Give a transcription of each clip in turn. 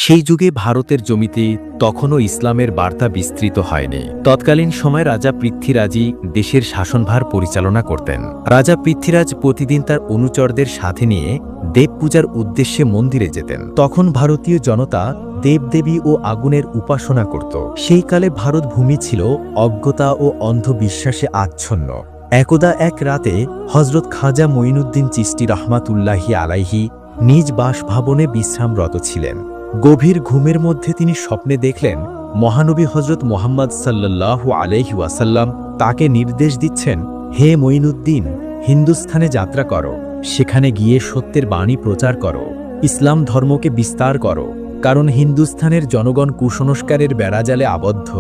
সেই যুগে ভারতের জমিতে তখনও ইসলামের বার্তা বিস্তৃত হয়নি। তৎকালীন সময় রাজা পৃথ্বীরাজই দেশের শাসনভার পরিচালনা করতেন। রাজা পৃথ্বীরাজ প্রতিদিন তার অনুচরদের সাথে নিয়ে দেব পূজার উদ্দেশ্যে মন্দিরে যেতেন। তখন ভারতীয় জনতা দেবদেবী ও আগুনের উপাসনা করত। সেই কালে ভারত ভূমি ছিল অজ্ঞতা ও অন্ধবিশ্বাসে আচ্ছন্ন। একদা এক রাতে হজরত খাজা মঈনুদ্দিন চিশতি রহমাতুল্লাহি আলাইহি নিজ বাসভবনে বিশ্রামরত ছিলেন। গভীর ঘুমের মধ্যে তিনি স্বপ্নে দেখলেন মহানবী হজরত মুহাম্মদ সাল্লাল্লাহু আলাইহি ওয়াসাল্লাম তাকে নির্দেশ দিচ্ছেন, হে মঈনুদ্দিন, হিন্দুস্থানে যাত্রা করো, সেখানে গিয়ে সত্যের বাণী প্রচার করো, ইসলাম ধর্মকে বিস্তার করো, কারণ হিন্দুস্থানের জনগণ কুসংস্কারের বেড়াজালে আবদ্ধ,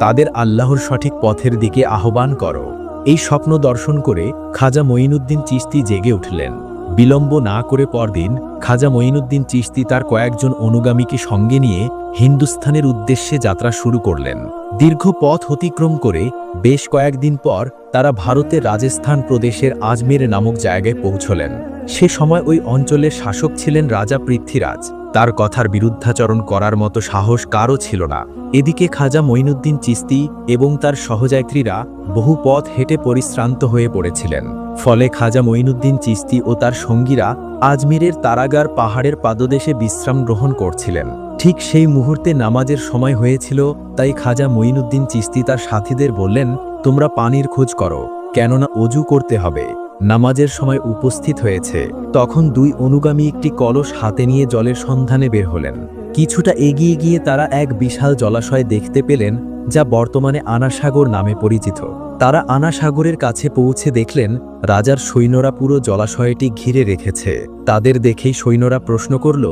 তাদের আল্লাহর সঠিক পথের দিকে আহ্বান করো। এই স্বপ্ন দর্শন করে খাজা মঈনুদ্দিন চিশতি জেগে উঠলেন। বিলম্ব না করে পরদিন খাজা মঈনুদ্দিন চিশতি তার কয়েকজন অনুগামীকে সঙ্গে নিয়ে হিন্দুস্থানের উদ্দেশ্যে যাত্রা শুরু করলেন। দীর্ঘ পথ অতিক্রম করে বেশ কয়েকদিন পর তারা ভারতের রাজস্থান প্রদেশের আজমের নামক জায়গায় পৌঁছলেন। সে সময় ওই অঞ্চলের শাসক ছিলেন রাজা পৃথ্বীরাজ। তার কথার বিরুদ্ধাচরণ করার মতো সাহস কারও ছিল না। এদিকে খাজা মঈনুদ্দিন চিশতি এবং তার সহযাত্রীরা বহু পথ হেঁটে পরিশ্রান্ত হয়ে পড়েছিলেন। ফলে খাজা মঈনুদ্দিন চিশতি ও তার সঙ্গীরা আজমিরের তারাগার পাহাড়ের পাদদেশে বিশ্রাম গ্রহণ করছিলেন। ঠিক সেই মুহূর্তে নামাজের সময় হয়েছিল, তাই খাজা মঈনুদ্দিন চিশতি তার সাথীদের বললেন, তোমরা পানির খোঁজ করো, কেননা অজু করতে হবে, নামাজের সময় উপস্থিত হয়েছে। তখন দুই অনুগামী একটি কলস হাতে নিয়ে জলের সন্ধানে বের হলেন। কিছুটা এগিয়ে গিয়ে তারা এক বিশাল জলাশয় দেখতে পেলেন, যা বর্তমানে আনাসাগর নামে পরিচিত। তারা আনাসাগরের কাছে পৌঁছে দেখলেন রাজার সৈন্যরা পুরো জলাশয়টি ঘিরে রেখেছে। তাদের দেখেই সৈন্যরা প্রশ্ন করল,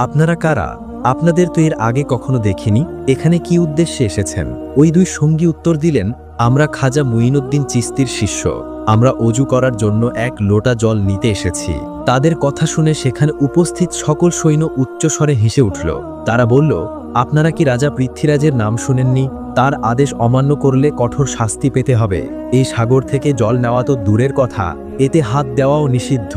আপনারা কারা? আপনাদের তো এর আগে কখনো দেখিনি, এখানে কি উদ্দেশ্যে এসেছেন? ওই দুই সঙ্গী উত্তর দিলেন, আমরা খাজা মঈনুদ্দিন চিশতির শিষ্য, আমরা অজু করার জন্য এক লোটা জল নিতে এসেছি। তাদের কথা শুনে সেখানে উপস্থিত সকল সৈন্য উচ্চস্বরে হেসে উঠল। তারা বলল, আপনারা কি রাজা পৃথ্বীরাজের নাম শুনেননি? তার আদেশ অমান্য করলে কঠোর শাস্তি পেতে হবে। এই সাগর থেকে জল নেওয়া তো দূরের কথা, এতে হাত দেওয়াও নিষিদ্ধ,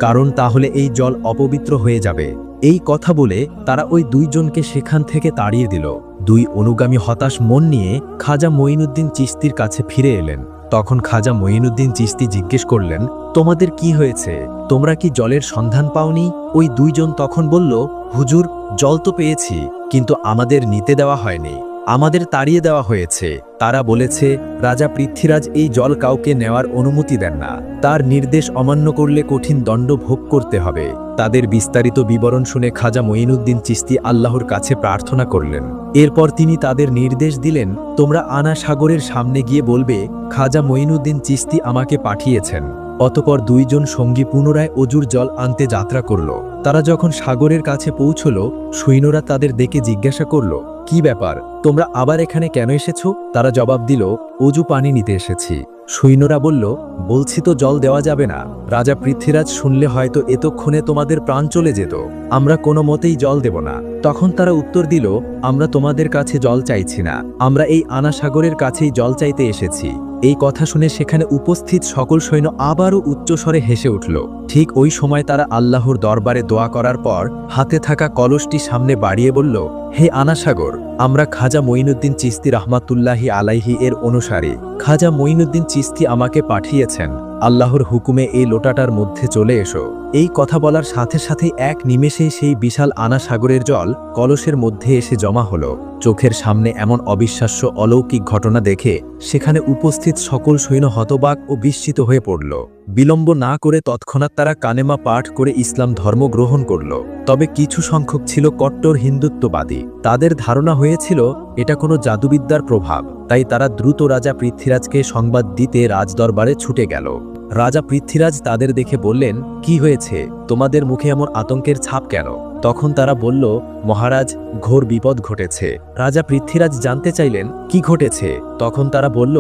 কারণ তাহলে এই জল অপবিত্র হয়ে যাবে। এই কথা বলে তারা ওই দুইজনকে সেখান থেকে তাড়িয়ে দিল। দুই অনুগামী হতাশ মন নিয়ে খাজা মঈনুদ্দিন চিশতির কাছে ফিরে এলেন। তখন খাজা মঈনুদ্দিন চিশতি জিজ্ঞেস করলেন, তোমাদের কি হয়েছে? তোমরা কি জলের সন্ধান পাওনি? ওই দুইজন তখন বলল, হুজুর, জল তো পেয়েছি, কিন্তু আমাদের নিতে দেওয়া হয়নি, আমাদের তাড়িয়ে দেওয়া হয়েছে। তারা বলেছে রাজা পৃথ্বীরাজ এই জল কাউকে নেওয়ার অনুমতি দেন না, তার নির্দেশ অমান্য করলে কঠিন দণ্ড ভোগ করতে হবে। তাদের বিস্তারিত বিবরণ শুনে খাজা মঈনুদ্দিন চিশতি আল্লাহর কাছে প্রার্থনা করলেন। এরপর তিনি তাদের নির্দেশ দিলেন, তোমরা আনা সাগরের সামনে গিয়ে বলবে খাজা মঈনুদ্দিন চিশতি আমাকে পাঠিয়েছেন। অতপর দুইজন সঙ্গী পুনরায় অজুর জল আনতে যাত্রা করল। তারা যখন সাগরের কাছে পৌঁছল, সৈন্যরা তাদের দেখে জিজ্ঞাসা করল, কি ব্যাপার, তোমরা আবার এখানে কেন এসেছো? তারা জবাব দিল, অজু পানি নিতে এসেছি। সৈন্যরা বলল, বলছি তো জল দেওয়া যাবে না, রাজা পৃথ্বীরাজ শুনলে হয়তো এতক্ষণে তোমাদের প্রাণ চলে যেত, আমরা কোনো মতেই জল দেব না। তখন তারা উত্তর দিল, আমরা তোমাদের কাছে জল চাইছি না, আমরা এই আনাসাগরের কাছেই জল চাইতে এসেছি। এই কথা শুনে সেখানে উপস্থিত সকল সৈন্য আবারও উচ্চস্বরে হেসে উঠল। ঠিক ওই সময় তারা আল্লাহর দরবারে দোয়া করার পর হাতে থাকা কলসটি সামনে বাড়িয়ে বলল, হে আনাসাগর, আমরা খাজা মঈনুদ্দিন চিশতি রহমাতুল্লাহি আলাইহি এর অনুসারী। খাজা মঈনুদ্দিন চিশতি আমাকে পাঠিয়েছেন, আল্লাহর হুকুমে এই লোটাটার মধ্যে চলে এসো। এই কথা বলার সাথে সাথে এক নিমেষেই সেই বিশাল আনাসাগরের জল কলসের মধ্যে এসে জমা হলো। চোখের সামনে এমন অবিশ্বাস্য অলৌকিক ঘটনা দেখে সেখানে উপস্থিত সকল সৈন্য হতবাক ও বিস্মিত হয়ে পড়ল। বিলম্ব না করে তৎক্ষণাৎ তারা কালেমা পাঠ করে ইসলাম ধর্ম গ্রহণ করল। তবে কিছু সংখ্যক ছিল কট্টর হিন্দুত্ববাদী। তাদের ধারণা হয়েছিল এটা কোনো জাদুবিদ্যার প্রভাব, তাই তারা দ্রুত রাজা পৃথ্বীরাজকে সংবাদ দিতে রাজদরবারে ছুটে গেল। রাজা পৃথ্বীরাজ তাদের দেখে বললেন, কি হয়েছে, তোমাদের মুখে এমন আতঙ্কের ছাপ কেন? তখন তারা বলল, মহারাজ, ঘোর বিপদ ঘটেছে। রাজা পৃথ্বীরাজ জানতে চাইলেন, কি ঘটেছে? তখন তারা বলল,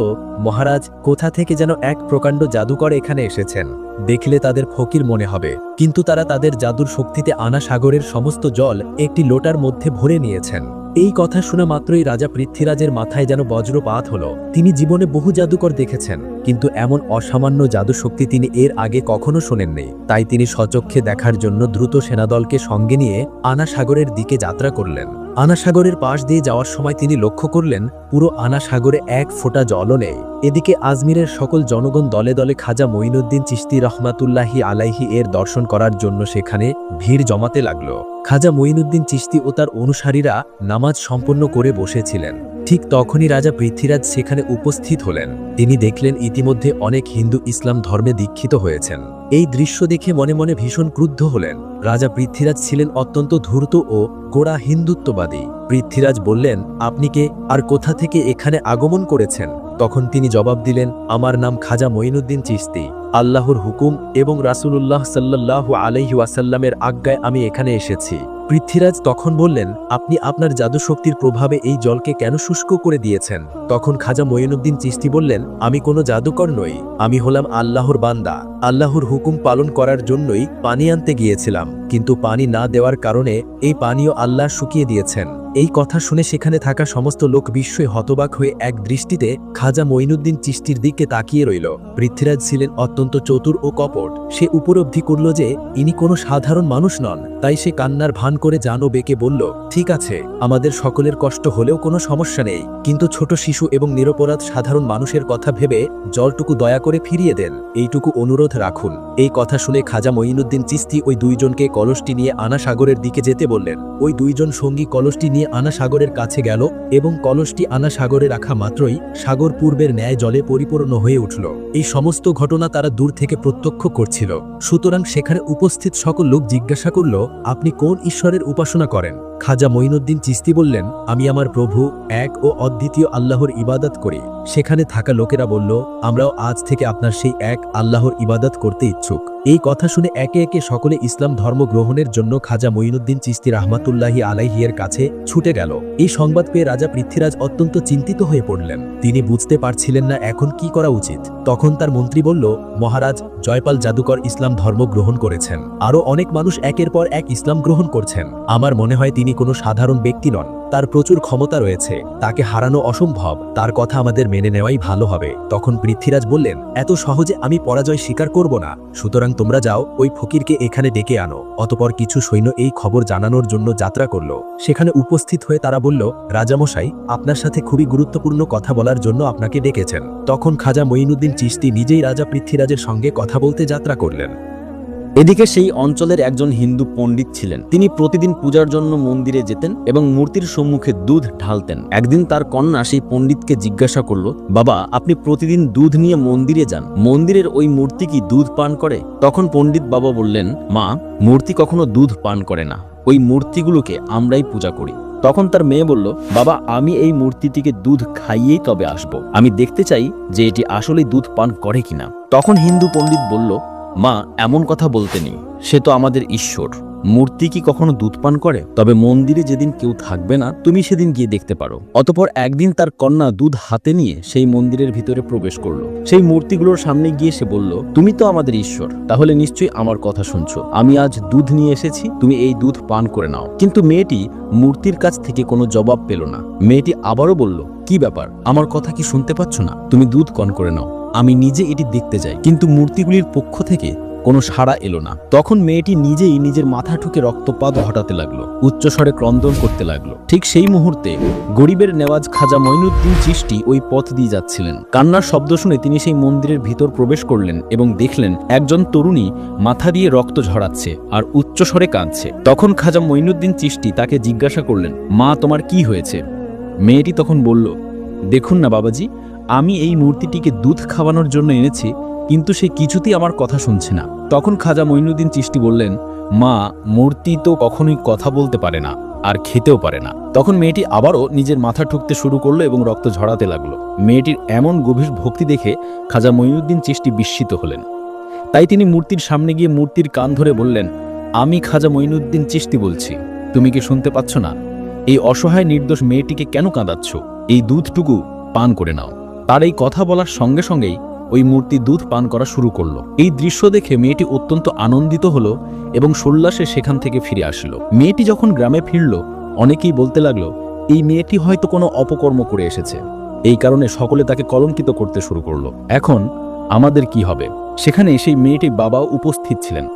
মহারাজ, কোথা থেকে যেন এক প্রকাণ্ড জাদুকর এখানে এসেছেন, দেখলে তাদের ফকির মনে হবে, কিন্তু তারা তাদের জাদুর শক্তিতে আনা সাগরের সমস্ত জল একটি লোটার মধ্যে ভরে নিয়েছেন। এই কথা শোনা মাত্রই রাজা পৃথ্বীরাজের মাথায় যেন বজ্রপাত হলো। তিনি জীবনে বহু জাদুকর দেখেছেন, কিন্তু এমন অসামান্য জাদু শক্তি তিনি এর আগে কখনো শোনেননি। তাই তিনি স্বচক্ষে দেখার জন্য দ্রুত সেনাদলকে সঙ্গে নিয়ে আনা সাগরের দিকে যাত্রা করলেন। আনা সাগরের পাশ দিয়ে যাওয়ার সময় তিনি লক্ষ্য করলেন পুরো আনা সাগরে এক ফোঁটা জলও নেই। এদিকে আজমিরের সকল জনগণ দলে দলে খাজা মঈনুদ্দিন চিশতি রহমাতুল্লাহি আলাইহি এর দর্শন করার জন্য সেখানে ভিড় জমাতে লাগল। খাজা মঈনুদ্দিন চিশতি ও তার অনুসারীরা নামাজ সম্পন্ন করে বসেছিলেন। ঠিক তখনই রাজা পৃথ্বীরাজ সেখানে উপস্থিত হলেন। তিনি দেখলেন ইতিমধ্যে অনেক হিন্দু ইসলাম ধর্মে দীক্ষিত হয়েছেন। এই দৃশ্য দেখে মনে মনে ভীষণ ক্রুদ্ধ হলেন। রাজা পৃথ্বীরাজ ছিলেন অত্যন্ত ধূর্ত ও গোড়া হিন্দুত্ববাদী। পৃথ্বীরাজ বললেন, আপনি কে আর কোথা থেকে এখানে আগমন করেছেন? তখন তিনি জবাব দিলেন, আমার নাম খাজা মঈনুদ্দিন চিশতি। আল্লাহর হুকুম এবং রাসূলুল্লাহ সাল্লাল্লাহু আলাইহি ওয়াসাল্লামের আজ্ঞায় আমি এখানে এসেছি। পৃথ্বীরাজ তখন বললেন, আপনি আপনার জাদুশক্তির প্রভাবে এই জলকে কেন শুষ্ক করে দিয়েছেন? তখন খাজা মঈনুদ্দিন চিশতি বললেন, আমি কোনো জাদুকর নই, আমি হলাম আল্লাহর বান্দা। আল্লাহর হুকুম পালন করার জন্যই পানি আনতে গিয়েছিলাম, কিন্তু পানি না দেওয়ার কারণে এই পানিও আল্লাহ শুকিয়ে দিয়েছেন। এই কথা শুনে সেখানে থাকা সমস্ত লোক বিস্ময়ে হতবাক হয়ে এক দৃষ্টিতে খাজা মঈনুদ্দিন চিশতির দিকে তাকিয়ে রইল। পৃথ্বীরাজ ছিলেন অত্যন্ত চতুর ও কপট। সে উপলব্ধি করল যে ইনি কোনো সাধারণ মানুষ নন। তাই সে কান্নার ভান করে জানো বেঁকে বলল, ঠিক আছে, আমাদের সকলের কষ্ট হলেও কোনো সমস্যা নেই, কিন্তু ছোট শিশু এবং নিরপরাধ সাধারণ মানুষের কথা ভেবে জলটুকু দয়া করে ফিরিয়ে দেন, এইটুকু অনুরোধ রাখুন। এই কথা শুনে খাজা মঈনুদ্দিন চিশতি ওই দুইজনকে কলসটি নিয়ে আনা সাগরের দিকে যেতে বললেন। ওই দুইজন সঙ্গী কলসটি নিয়ে আনা সাগরের কাছে গেল এবং কলসটি আনা সাগরে রাখা মাত্রই সাগর পূর্বের ন্যায় জলে পরিপূর্ণ হয়ে উঠল। এই সমস্ত ঘটনা তারা দূর থেকে প্রত্যক্ষ করছিল। সুতরাং সেখানে উপস্থিত সকল লোক জিজ্ঞাসা করল, আপনি কোন ঈশ্বরের উপাসনা করেন? খাজা মঈনুদ্দিন চিশতি বললেন, আমি আমার প্রভু এক ও অদ্বিতীয় আল্লাহর ইবাদত করি। সেখানে থাকা লোকেরা বলল, আমরাও আজ থেকে আপনার সেই এক আল্লাহর ইবাদত করতে ইচ্ছুক। এই কথা শুনে একে একে সকলে ইসলাম ধর্ম গ্রহণের জন্য খাজা মঈনুদ্দিন চিশতি রহমাতুল্লাহি আলাইহি এর কাছে ছুটে গেল। এই সংবাদ পেয়ে রাজা পৃথ্বীরাজ অত্যন্ত চিন্তিত হয়ে পড়লেন। তিনি বুঝতে পারছিলেন না এখন কি করা উচিত। তখন তার মন্ত্রী বলল, মহারাজ, জয়পাল জাদুকর ইসলাম ধর্ম গ্রহণ করেছেন। আরও অনেক মানুষ একের পর এক ইসলাম গ্রহণ করছেন। আমার মনে হয় তিনি কোনো সাধারণ ব্যক্তি নন, তার প্রচুর ক্ষমতা রয়েছে, তাকে হারানো অসম্ভব। তার কথা আমাদের মেনে নেওয়াই ভালো হবে। তখন পৃথ্বীরাজ বললেন, এত সহজে আমি পরাজয় স্বীকার করব না, সুতরাং তোমরা যাও, ওই ফকিরকে এখানে ডেকে আনো। অতপর কিছু সৈন্য এই খবর জানানোর জন্য যাত্রা করল। সেখানে উপস্থিত হয়ে তারা বলল, রাজামশাই, আপনার সাথে খুবই গুরুত্বপূর্ণ কথা বলার জন্য আপনাকে ডেকেছেন। তখন খাজা মঈনুদ্দিন চিশতি নিজেই রাজা পৃথ্বীরাজের সঙ্গে কথা বলতে যাত্রা করলেন। এদিকে সেই অঞ্চলের একজন হিন্দু পণ্ডিত ছিলেন। তিনি প্রতিদিন পূজার জন্য মন্দিরে যেতেন এবং মূর্তির সম্মুখে দুধ ঢালতেন। একদিন তার কন্যা সেই পণ্ডিতকে জিজ্ঞাসা করল, বাবা, আপনি প্রতিদিন দুধ নিয়ে মন্দিরে যান, মন্দিরের ওই মূর্তি কি দুধ পান করে? তখন পণ্ডিত বাবা বললেন, মা, মূর্তি কখনো দুধ পান করে না, ওই মূর্তিগুলোকে আমরাই পূজা করি। তখন তার মেয়ে বলল, বাবা, আমি এই মূর্তিটিকে দুধ খাইয়েই তবে আসব, আমি দেখতে চাই যে এটি আসলেই দুধ পান করে কিনা। তখন হিন্দু পণ্ডিত বলল, মা, এমন কথা বলতে নেই, সে তো আমাদের ঈশ্বর, মূর্তি কি কখনো দুধ পান করে? তবে মন্দিরে যেদিন কেউ থাকবে না, তুমি সেদিন গিয়ে দেখতে পারো। অতপর একদিন তার কন্যা দুধ হাতে নিয়ে সেই মন্দিরের ভিতরে প্রবেশ করলো। সেই মূর্তিগুলোর সামনে গিয়ে সে বলল, তুমি তো আমাদের ঈশ্বর, তাহলে নিশ্চয়ই আমার কথা শুনছো। আমি আজ দুধ নিয়ে এসেছি, তুমি এই দুধ পান করে নাও। কিন্তু মেয়েটি মূর্তির কাছ থেকে কোনো জবাব পেল না। মেয়েটি আবারও বলল, কি ব্যাপার, আমার কথা কি শুনতে পাচ্ছ না? তুমি দুধ পান করে নাও, আমি নিজে এটি দেখতে যাই। কিন্তু মূর্তিগুলির পক্ষ থেকে কোনো সাড়া এলো না। তখন মেয়েটি নিজেই নিজের মাথা ঠুকে রক্তপাত ঘটাতে লাগলো, উচ্চস্বরে ক্রন্দন করতে লাগলো। ঠিক সেই মুহূর্তে গরিবের নেওয়াজ খাজা মঈনুদ্দিন চিশতি ওই পথ দিয়ে যাচ্ছিলেন। কান্নার শব্দ শুনে তিনি সেই মন্দিরের ভিতর প্রবেশ করলেন এবং দেখলেন একজন তরুণী মাথা দিয়ে রক্ত ঝরাচ্ছে আর উচ্চস্বরে কাঁদছে। তখন খাজা মঈনুদ্দিন চিশতি তাকে জিজ্ঞাসা করলেন, মা, তোমার কি হয়েছে? মেয়েটি তখন বলল, দেখুন না বাবাজি, আমি এই মূর্তিটিকে দুধ খাওয়ানোর জন্য এনেছি, কিন্তু সে কিছুতেই আমার কথা শুনছে না। তখন খাজা মঈনুদ্দিন চিশতি বললেন, মা, মূর্তি তো কখনোই কথা বলতে পারে না আর খেতেও পারে না। তখন মেয়েটি আবারও নিজের মাথা ঠুকতে শুরু করলো এবং রক্ত ঝরাতে লাগলো। মেয়েটির এমন গভীর ভক্তি দেখে খাজা মঈনুদ্দিন চিশতি বিস্মিত হলেন। তাই তিনি মূর্তির সামনে গিয়ে মূর্তির কান ধরে বললেন, আমি খাজা মঈনুদ্দিন চিশতি বলছি, তুমি কি শুনতে পাচ্ছ না? এই অসহায় নির্দোষ মেয়েটিকে কেন কাঁদাচ্ছ? এই দুধটুকু পান করে নাও। তার এই কথা বলার সঙ্গে সঙ্গেই ওই মূর্তি দুধ পান করা শুরু করলো। এই দৃশ্য দেখে মেয়েটি অত্যন্ত আনন্দিত হলো এবং সোল্লাসে সেখান থেকে ফিরে আসলো। মেয়েটি যখন গ্রামে ফিরল, অনেকেই বলতে লাগলো, এই মেয়েটি হয়তো কোনো অপকর্ম করে এসেছে, এই কারণে সকলে তাকে কলঙ্কিত করতে শুরু করলো। এখন আমাদের কি হবে? সেখানে সেই মেয়েটির বাবাও উপস্থিত ছিলেন।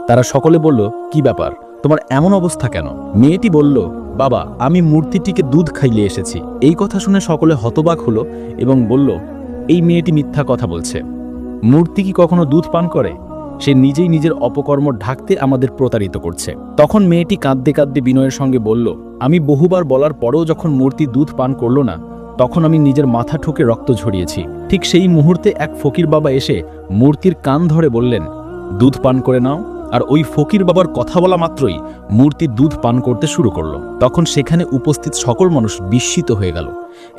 তারা সকলে বলল, কি ব্যাপার, তোমার এমন অবস্থা কেন? মেয়েটি বলল, বাবা, আমি মূর্তিটিকে দুধ খাইয়ে এসেছি। এই কথা শুনে সকলে হতবাক হলো এবং বলল, এই মেয়েটি মিথ্যা কথা বলছে। মূর্তি কি কখনো দুধ পান করে? সে নিজেই নিজের অপকর্ম ঢাকতে আমাদের প্রতারিত করছে। তখন মেয়েটি কাঁদতে কাঁদতে বিনয়ের সঙ্গে বলল, আমি বহুবার বলার পরেও যখন মূর্তি দুধ পান করল না, তখন আমি নিজের মাথা ঠুকে রক্ত ঝরিয়েছি। ঠিক সেই মুহূর্তে এক ফকির বাবা এসে মূর্তির কান ধরে বললেন, দুধ পান করে নাও। আর ওই ফকির বাবার কথা বলা মাত্রই মূর্তি দুধ পান করতে শুরু করলো। তখন সেখানে উপস্থিত সকল মানুষ বিস্মিত হয়ে গেল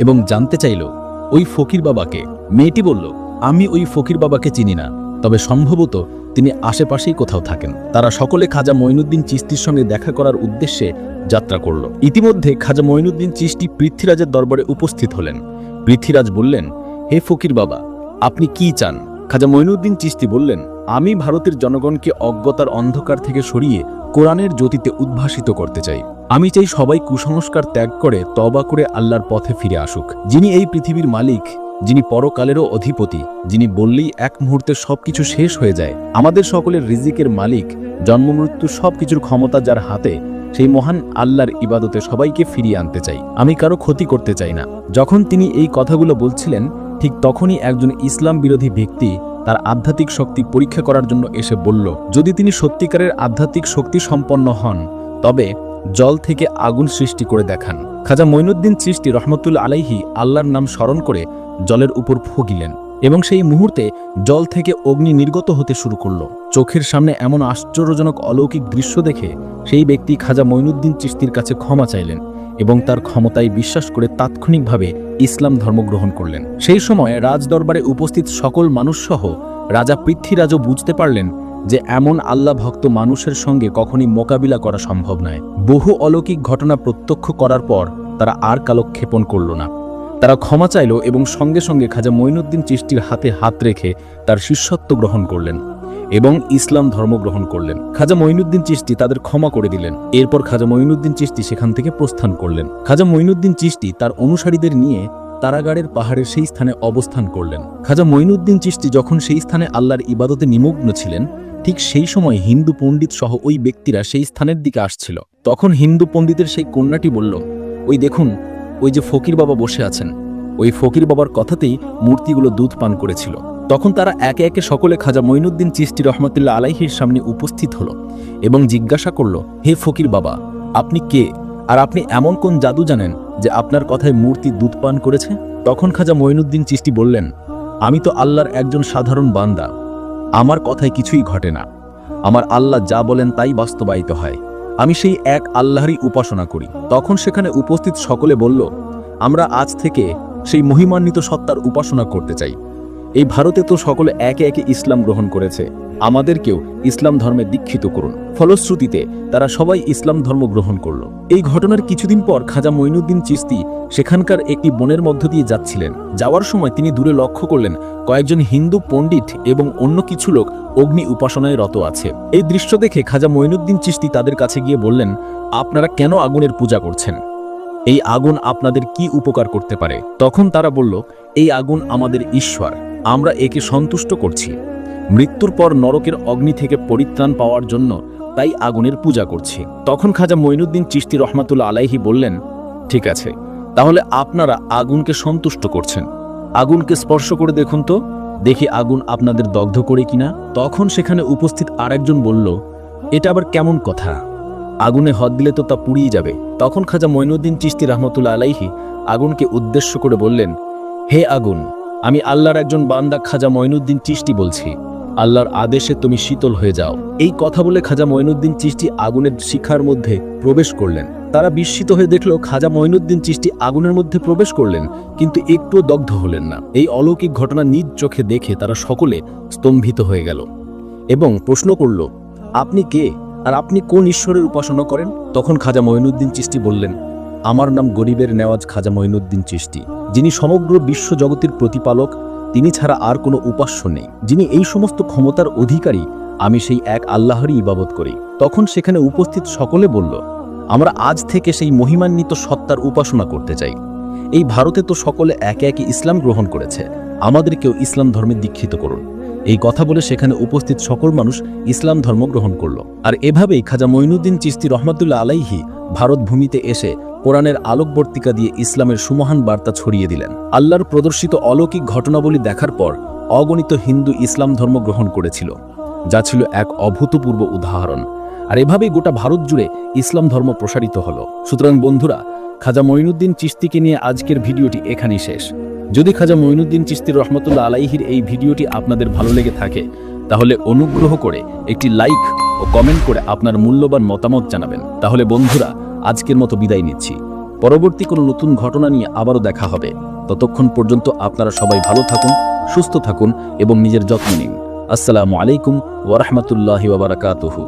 এবং জানতে চাইল ওই ফকির বাবাকে। মেয়েটি বলল, আমি ওই ফকির বাবাকে চিনি না, তবে সম্ভবত তিনি আশেপাশেই কোথাও থাকেন। তারা সকলে খাজা মঈনুদ্দিন চিশতির সঙ্গে দেখা করার উদ্দেশ্যে যাত্রা করল। ইতিমধ্যে খাজা মঈনুদ্দিন চিশতি পৃথ্বীরাজের দরবারে উপস্থিত হলেন। পৃথ্বীরাজ বললেন, হে ফকির বাবা, আপনি কি চান? খাজা মঈনুদ্দিন চিশতি বললেন, আমি ভারতের জনগণকে অজ্ঞতার অন্ধকার থেকে সরিয়ে কোরআনের জ্যোতিতে উদ্ভাসিত করতে চাই। আমি চাই সবাই কুসংস্কার ত্যাগ করে তওবা করে আল্লাহর পথে ফিরে আসুক, যিনি এই পৃথিবীর মালিক, যিনি পরকালেরও অধিপতি, যিনি বললেই এক মুহূর্তে সবকিছু শেষ হয়ে যায়, আমাদের সকলের রিজিকের মালিক, জন্মমৃত্যু সবকিছুর ক্ষমতা যার হাতে, সেই মহান আল্লাহর ইবাদতে সবাইকে ফিরিয়ে আনতে চাই। আমি কারো ক্ষতি করতে চাই না। যখন তিনি এই কথাগুলো বলছিলেন, ঠিক তখনই একজন ইসলাম বিরোধী ব্যক্তি তার আধ্যাত্মিক শক্তি পরীক্ষা করার জন্য এসে বলল, যদি তিনি সত্যিকারের আধ্যাত্মিক শক্তি সম্পন্ন হন, তবে জল থেকে আগুন সৃষ্টি করে দেখান। খাজা মঈনুদ্দিন চিশতি রহমতুল্লাহ আলাইহি আল্লাহর নাম স্মরণ করে জলের উপর ফুঁকিলেন এবং সেই মুহূর্তে জল থেকে অগ্নি নির্গত হতে শুরু করল। চোখের সামনে এমন আশ্চর্যজনক অলৌকিক দৃশ্য দেখে সেই ব্যক্তি খাজা মঈনুদ্দিন চিশতির কাছে ক্ষমা চাইলেন এবং তার ক্ষমতায় বিশ্বাস করে তাৎক্ষণিকভাবে ইসলাম ধর্ম গ্রহণ করলেন। সেই সময় রাজদরবারে উপস্থিত সকল মানুষসহ রাজা পৃথ্বীরাজও বুঝতে পারলেন যে এমন আল্লাহ ভক্ত মানুষের সঙ্গে কখনই মোকাবিলা করা সম্ভব নয়। বহু অলৌকিক ঘটনা প্রত্যক্ষ করার পর তারা আর কালক্ষেপণ করল না। তারা ক্ষমা চাইল এবং সঙ্গে সঙ্গে খাজা মঈনুদ্দিন চিশতির হাতে হাত রেখে তার শিষ্যত্ব গ্রহণ করলেন এবং ইসলাম ধর্ম গ্রহণ করলেন। খাজা মঈনুদ্দিন চিশতি তাদের ক্ষমা করে দিলেন। এরপর খাজা মঈনুদ্দিন চিশতি সেখান থেকে প্রস্থান করলেন। খাজা মঈনুদ্দিন চিশতি তার অনুসারীদের নিয়ে তারাগাড়ের পাহাড়ের সেই স্থানে অবস্থান করলেন। খাজা মঈনুদ্দিন চিশতি যখন সেই স্থানে আল্লাহর ইবাদতে নিমগ্ন ছিলেন, ঠিক সেই সময় হিন্দু পণ্ডিত সহ ওই ব্যক্তিরা সেই স্থানের দিকে আসছিল। তখন হিন্দু পণ্ডিতের সেই কন্যাটি বলল, ওই দেখুন, ওই যে ফকির বাবা বসে আছেন, ওই ফকির বাবার কথাতেই মূর্তিগুলো দুধ পান করেছিল। তখন তারা একে একে সকলে খাজা মঈনুদ্দিন চিশতি রহমতুল্লাহ আলাইহির সামনে উপস্থিত হলো এবং জিজ্ঞাসা করল, হে ফকির বাবা, আপনি কে? আর আপনি এমন কোন জাদু জানেন যে আপনার কথায় মূর্তি দুধ পান করেছে? তখন খাজা মঈনুদ্দিন চিশতি বললেন, আমি তো আল্লাহর একজন সাধারণ বান্দা, আমার কথায় কিছুই ঘটে না। আমার আল্লাহ যা বলেন তাই বাস্তবায়িত হয়। আমি সেই এক আল্লাহরই উপাসনা করি। তখন সেখানে উপস্থিত সকলে বলল, আমরা আজ থেকে সেই মহিমান্বিত সত্তার উপাসনা করতে চাই। এই ভারতে তো সকলে একে একে ইসলাম গ্রহণ করেছে, আমাদেরকেও ইসলাম ধর্মে দীক্ষিত করুন। ফলশ্রুতিতে তারা সবাই ইসলাম ধর্ম গ্রহণ করল। এই ঘটনার কিছুদিন পর খাজা মঈনুদ্দিন চিশতি সেখানকার একটি বনের মধ্য দিয়ে যাচ্ছিলেন। যাওয়ার সময় তিনি দূরে লক্ষ্য করলেন কয়েকজন হিন্দু পণ্ডিত এবং অন্য কিছু লোক অগ্নি উপাসনায় রত আছে। এই দৃশ্য দেখে খাজা মঈনুদ্দিন চিশতি তাদের কাছে গিয়ে বললেন, আপনারা কেন আগুনের পূজা করছেন? এই আগুন আপনাদের কি উপকার করতে পারে? তখন তারা বলল, এই আগুন আমাদের ঈশ্বর, আমরা একে সন্তুষ্ট করছি। মৃত্যুর পর নরকের অগ্নি থেকে পরিত্রাণ পাওয়ার জন্য তাই আগুনের পূজা করছি। তখন খাজা মঈনুদ্দিন চিশতি রহমাতুল্লাহ আলাইহি বললেন, ঠিক আছে, তাহলে আপনারা আগুনকে সন্তুষ্ট করছেন, আগুনকে স্পর্শ করে দেখুন তো, দেখি আগুন আপনাদের দগ্ধ করে কিনা। তখন সেখানে উপস্থিত আরেকজন বলল, এটা আবার কেমন কথা? আগুনে হাত দিলে তো তা পুড়িয়ে যাবে। তখন খাজা মঈনুদ্দিন চিশতি রহমতুল্লাহ আলাইহি আগুনকে উদ্দেশ্য করে বললেন, হে আগুন, আমি আল্লাহর একজন বান্দা খাজা মঈনুদ্দিন চিশতি বলছি, আল্লাহর আদেশে তুমি শীতল হয়ে যাও। এই কথা বলে খাজা মঈনুদ্দিন চিশতি আগুনের শিখার মধ্যে প্রবেশ করলেন। তারা বিস্মিত হয়ে দেখল খাজা মঈনুদ্দিন চিশতি আগুনের মধ্যে প্রবেশ করলেন, কিন্তু একটুও দগ্ধ হলেন না। এই অলৌকিক ঘটনা নিজ চোখে দেখে তারা সকলে স্তম্ভিত হয়ে গেল এবং প্রশ্ন করল, আপনি কে আর আপনি কোন ঈশ্বরের উপাসনা করেন? তখন খাজা মঈনুদ্দিন চিশতি বললেন, আমার নাম গরিবের নেওয়াজ খাজা মঈনুদ্দিন চিশতি, যিনি সমগ্র বিশ্ব জগতের প্রতিপালক, তিনি ছাড়া আর কোনো উপাস্য নেই, যিনি এই সমস্ত ক্ষমতার অধিকারী, আমি সেই এক আল্লাহরই ইবাদত করি। তখন সেখানে উপস্থিত সকলে বলল, আমরা আজ থেকে সেই মহিমান্বিত সত্তার উপাসনা করতে চাই। এই ভারতে তো সকলে একে একে ইসলাম গ্রহণ করেছে, আমাদেরকেও ইসলাম ধর্মে দীক্ষিত করুন। এই কথা বলে সেখানে উপস্থিত সকল মানুষ ইসলাম ধর্ম গ্রহণ করল। আর এভাবেই খাজা মঈনুদ্দিন চিশতি রহমাতুল্লাহ আলাইহি ভারত ভূমিতে এসে কোরআনের আলোকবর্তিকা দিয়ে ইসলামের সুমহান বার্তা ছড়িয়ে দিলেন। আল্লাহর প্রদর্শিত অলৌকিক ঘটনাবলী দেখার পর অগণিত হিন্দু ইসলাম ধর্ম গ্রহণ করেছিল, যা ছিল এক অভূতপূর্ব উদাহরণ। আর এভাবেই গোটা ভারত জুড়ে ইসলাম ধর্ম প্রসারিত হলো। সুতরাং বন্ধুরা, খাজা মঈনুদ্দিন চিশতিকে নিয়ে আজকের ভিডিওটি এখানেই শেষ। যদি খাজা মঈনুদ্দিন চিশতি রহমাতুল্লাহ আলাইহির এই ভিডিওটি আপনাদের ভালো লেগে থাকে, তাহলে অনুগ্রহ করে একটি লাইক ও কমেন্ট করে আপনার মূল্যবান মতামত জানাবেন। তাহলে বন্ধুরা, আজকের মতো বিদায় নিচ্ছি। পরবর্তী কোনো নতুন ঘটনা নিয়ে আবারও দেখা হবে। ততক্ষণ পর্যন্ত আপনারা সবাই ভালো থাকুন, সুস্থ থাকুন এবং নিজের যত্ন নিন। আসসালামু আলাইকুম ওয়া রাহমাতুল্লাহি ওয়া বারাকাতুহু।